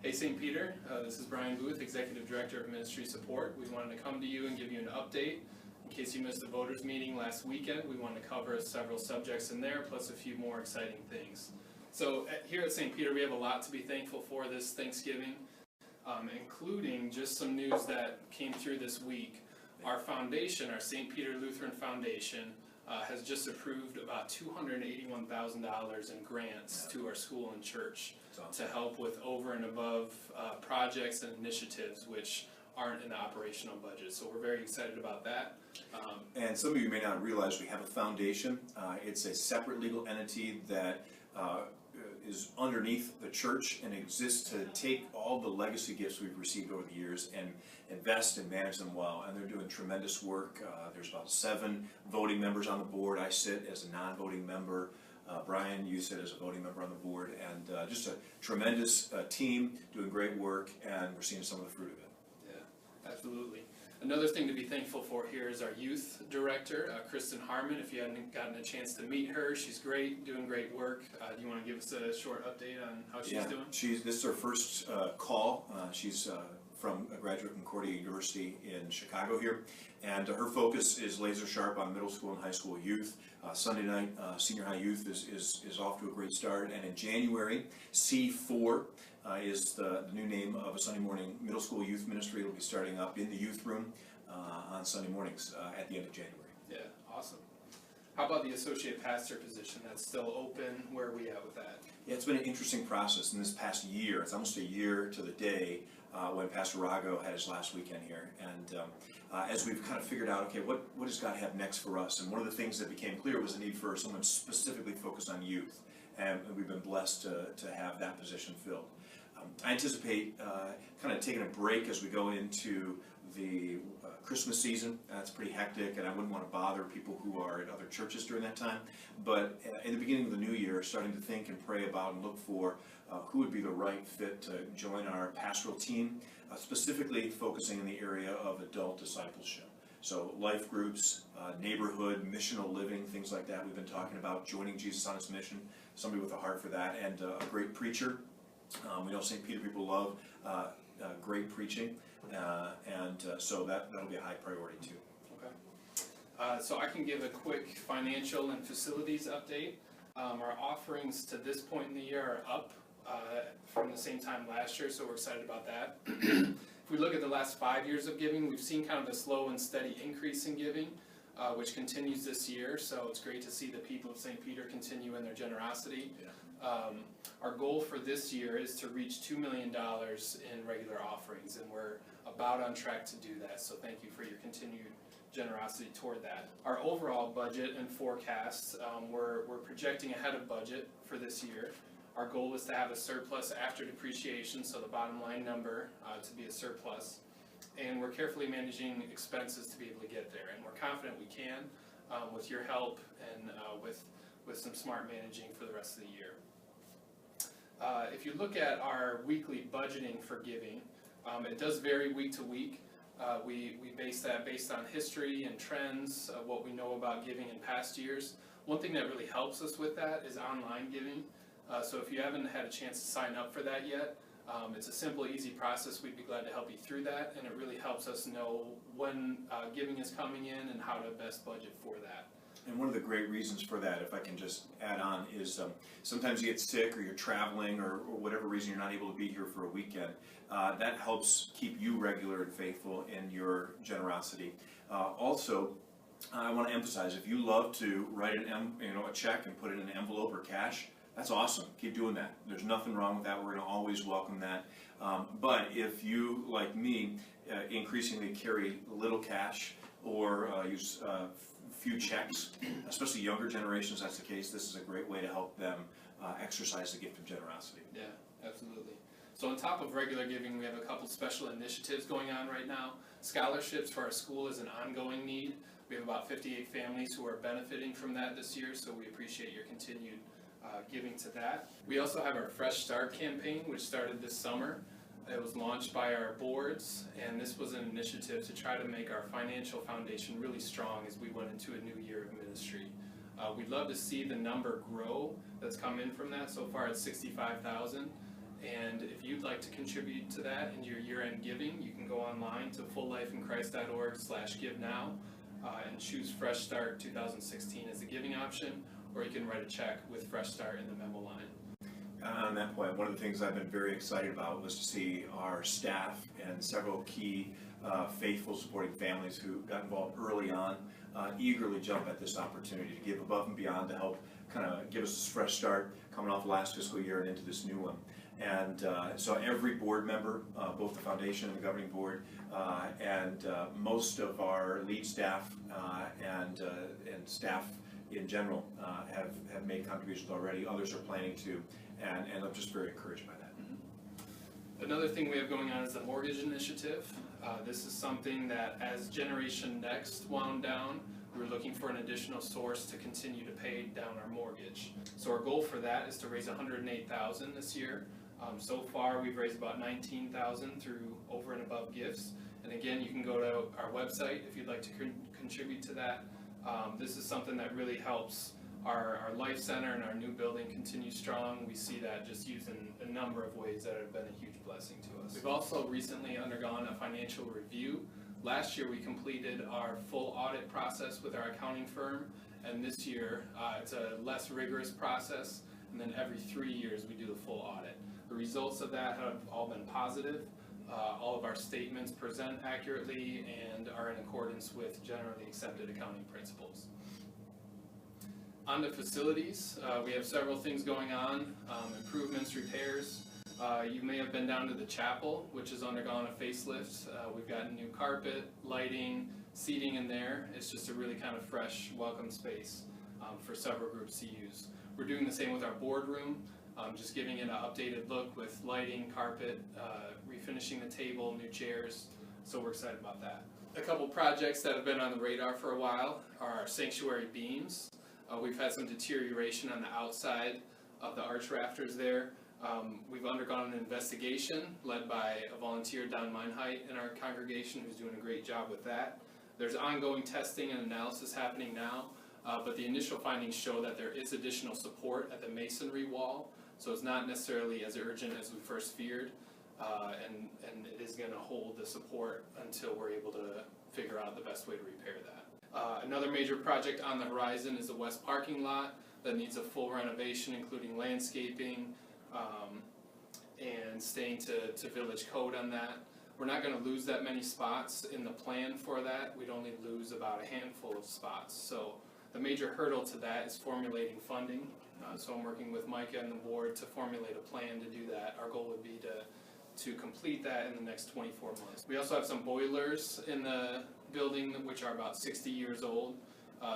Hey St. Peter, this is Brian Booth, Executive Director of Ministry Support. We wanted to come to you and give you an update. In case you missed the voters meeting last weekend, we wanted to cover several subjects in there, plus a few more exciting things. So here at St. Peter, we have a lot to be thankful for this Thanksgiving, including just some news that came through this week. Our foundation, our St. Peter Lutheran Foundation, has just approved about $281,000 in grants to our school and church to help with over and above projects and initiatives which aren't in the operational budget. So we're very excited about that. And some of you may not realize we have a foundation. It's a separate legal entity that is underneath the church and exists to take all the legacy gifts we've received over the years and invest and manage them well. And they're doing tremendous work. There's about 7 voting members on the board. I sit as a non-voting member. Brian, you sit as a voting member on the board. And just a tremendous team doing great work, and we're seeing some of the fruit of it. Yeah, absolutely. Another thing to be thankful for here is our youth director, Kristen Harmon. If you haven't gotten a chance to meet her, she's great, doing great work. Do you want to give us a short update on how she's doing? This is her first call. She's from a graduate from Concordia University in Chicago here, and her focus is laser sharp on middle school and high school youth. Sunday night, senior high youth is off to a great start, and in January, C4 is the new name of a Sunday morning middle school youth ministry. It'll be starting up in the youth room on Sunday mornings at the end of January. Yeah, awesome. How about the associate pastor position? That's still open. Where are we at with that? Yeah, it's been an interesting process in this past year. It's almost a year to the day when Pastor Rago had his last weekend here. And as we've kind of figured out, okay, what does God have next for us? And one of the things that became clear was the need for someone specifically focused on youth. And we've been blessed to have that position filled. I anticipate kind of taking a break as we go into the Christmas season. It's pretty hectic, and I wouldn't want to bother people who are at other churches during that time. But in the beginning of the new year, starting to think and pray about and look for who would be the right fit to join our pastoral team, specifically focusing in the area of adult discipleship. So life groups, neighborhood, missional living, things like that. We've been talking about joining Jesus on his mission, somebody with a heart for that, and a great preacher. We know St. Peter people love great preaching, so that'll be a high priority too. Okay. So I can give a quick financial and facilities update. Our offerings to this point in the year are up from the same time last year, so we're excited about that. If we look at the last 5 years of giving, we've seen kind of a slow and steady increase in giving, which continues this year, so it's great to see the people of St. Peter continue in their generosity. Yeah. Our goal for this year is to reach $2 million in regular offerings, and we're about on track to do that, so thank you for your continued generosity toward that. Our overall budget and forecasts, we're projecting ahead of budget for this year. Our goal is to have a surplus after depreciation, so the bottom line number to be a surplus, and we're carefully managing expenses to be able to get there, and we're confident we can with your help and with some smart managing for the rest of the year. If you look at our weekly budgeting for giving, it does vary week to week. We base that based on history and trends, what we know about giving in past years. One thing that really helps us with that is online giving. So if you haven't had a chance to sign up for that yet, it's a simple, easy process. We'd be glad to help you through that, and it really helps us know when giving is coming in and how to best budget for that. And one of the great reasons for that, if I can just add on, is sometimes you get sick or you're traveling or whatever reason you're not able to be here for a weekend. That helps keep you regular and faithful in your generosity. Also, I want to emphasize, if you love to write a check and put it in an envelope or cash, that's awesome. Keep doing that. There's nothing wrong with that. We're going to always welcome that. But if you, like me, increasingly carry little cash or use few checks, especially younger generations, that's the case, this is a great way to help them exercise the gift of generosity. Yeah, absolutely. So on top of regular giving, we have a couple special initiatives going on right now. Scholarships for our school is an ongoing need. We have about 58 families who are benefiting from that this year, so we appreciate your continued giving to that. We also have our Fresh Start campaign, which started this summer. It was launched by our boards, and this was an initiative to try to make our financial foundation really strong as we went into a new year of ministry. We'd love to see the number grow that's come in from that. So far it's 65,000, And if you'd like to contribute to that in your year-end giving, you can go online to fulllifeinchrist.org/give-now and choose Fresh Start 2016 as a giving option, or you can write a check with Fresh Start in the memo line. On that point, one of the things I've been very excited about was to see our staff and several key faithful supporting families who got involved early on eagerly jump at this opportunity to give above and beyond to help kind of give us this fresh start coming off last fiscal year and into this new one. And so every board member, both the foundation and the governing board, and most of our lead staff and staff in general have made contributions already. Others are planning to, and I'm just very encouraged by that. Another thing we have going on is the mortgage initiative. This is something that as Generation Next wound down, we were looking for an additional source to continue to pay down our mortgage. So our goal for that is to raise $108,000 this year. So far, we've raised about $19,000 through over and above gifts. And again, you can go to our website if you'd like to contribute to that. This is something that really helps our Life Center and our new building continue strong. We see that just used in a number of ways that have been a huge blessing to us. We've also recently undergone a financial review. Last year we completed our full audit process with our accounting firm, and this year it's a less rigorous process, and then every 3 years we do the full audit. The results of that have all been positive. All of our statements present accurately and are in accordance with generally accepted accounting principles. On to facilities, we have several things going on, improvements, repairs. You may have been down to the chapel, which has undergone a facelift. We've got new carpet, lighting, seating in there. It's just a really kind of fresh, welcome space for several groups to use. We're doing the same with our boardroom, just giving it an updated look with lighting, carpet, refinishing the table, new chairs. So we're excited about that. A couple projects that have been on the radar for a while are our sanctuary beams. We've had some deterioration on the outside of the arch rafters there. We've undergone an investigation led by a volunteer, Don Meinheit, in our congregation, who's doing a great job with that. There's ongoing testing and analysis happening now, but the initial findings show that there is additional support at the masonry wall, so it's not necessarily as urgent as we first feared, and it is going to hold the support until we're able to figure out the best way to repair that. Another major project on the horizon is the west parking lot that needs a full renovation, including landscaping, and staying to village code on that. We're not going to lose that many spots in the plan for that. We'd only lose about a handful of spots. So the major hurdle to that is formulating funding. So I'm working with Micah and the board to formulate a plan to do that. Our goal would be to complete that in the next 24 months. We also have some boilers in the building which are about 60 years old.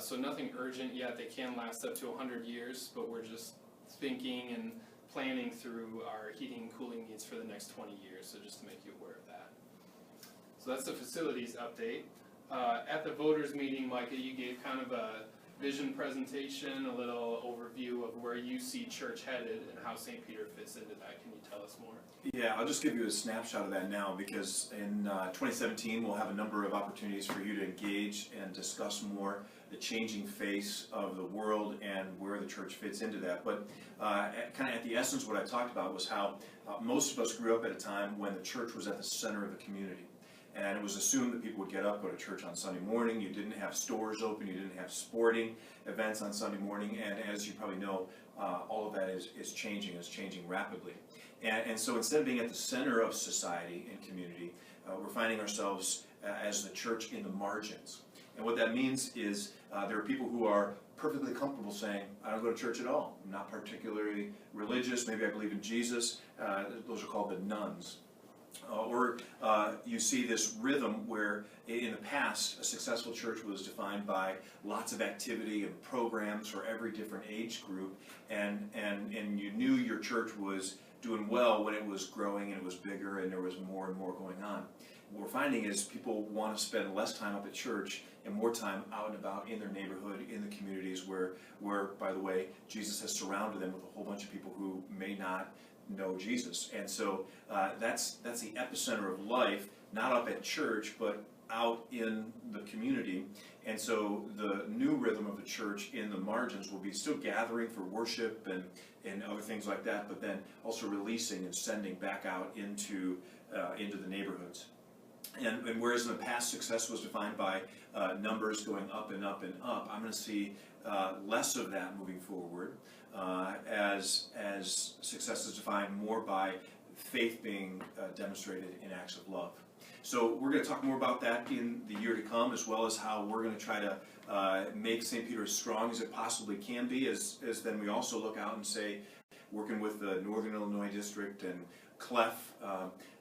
So nothing urgent yet. They can last up to 100 years, but we're just thinking and planning through our heating and cooling needs for the next 20 years, so just to make you aware of that. So that's the facilities update. At the voters meeting, Micah, you gave kind of a vision presentation, a little overview of where you see church headed and how St. Peter fits into that. Can you tell us more? Yeah, I'll just give you a snapshot of that now, because in 2017 we'll have a number of opportunities for you to engage and discuss more the changing face of the world and where the church fits into that. But kind of at the essence, what I talked about was how most of us grew up at a time when the church was at the center of the community. And it was assumed that people would get up, go to church on Sunday morning. You didn't have stores open. You didn't have sporting events on Sunday morning. And as you probably know, all of that is changing rapidly. And so instead of being at the center of society and community, we're finding ourselves as the church in the margins. And what that means is there are people who are perfectly comfortable saying, I don't go to church at all. I'm not particularly religious. Maybe I believe in Jesus. Those are called the nuns. Or you see this rhythm where in the past a successful church was defined by lots of activity and programs for every different age group, and you knew your church was doing well when it was growing and it was bigger and there was more and more going on. What we're finding is people want to spend less time up at church and more time out and about in their neighborhood, in the communities where by the way, Jesus has surrounded them with a whole bunch of people who may not know Jesus. And so that's the epicenter of life, not up at church, but out in the community. And so the new rhythm of the church in the margins will be still gathering for worship and other things like that, but then also releasing and sending back out into the neighborhoods. And whereas in the past success was defined by numbers going up and up and up, I'm going to see less of that moving forward, as success is defined more by faith being demonstrated in acts of love. So we're going to talk more about that in the year to come, as well as how we're going to try to make St. Peter as strong as it possibly can be, as then we also look out and say, working with the Northern Illinois District and Clef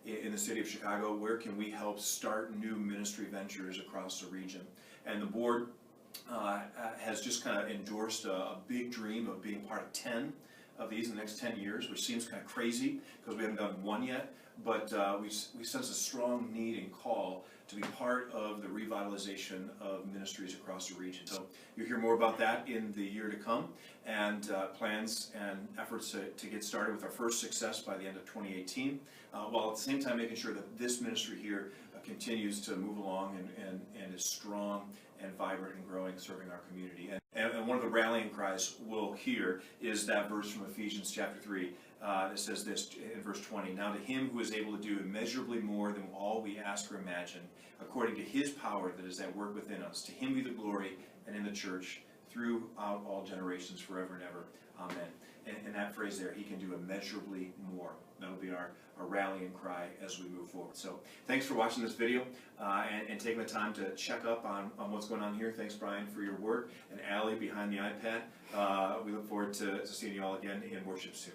in the city of Chicago, where can we help start new ministry ventures across the region? And the board has just kind of endorsed a big dream of being part of 10 of these in the next 10 years, which seems kind of crazy because we haven't done one yet, but we sense a strong need and call to be part of the revitalization of ministries across the region. So you'll hear more about that in the year to come, and plans and efforts to get started with our first success by the end of 2018, while at the same time making sure that this ministry here continues to move along and is strong and vibrant and growing, serving our community. And one of the rallying cries we'll hear is that verse from Ephesians chapter 3 that says this in verse 20, "Now to him who is able to do immeasurably more than all we ask or imagine, according to his power that is at work within us, to him be the glory and in the church throughout all generations forever and ever. Amen." And that phrase there, he can do immeasurably more. That'll be our rallying cry as we move forward. So thanks for watching this video and taking the time to check up on what's going on here. Thanks, Brian, for your work, and Allie behind the iPad. We look forward to seeing you all again in worship soon.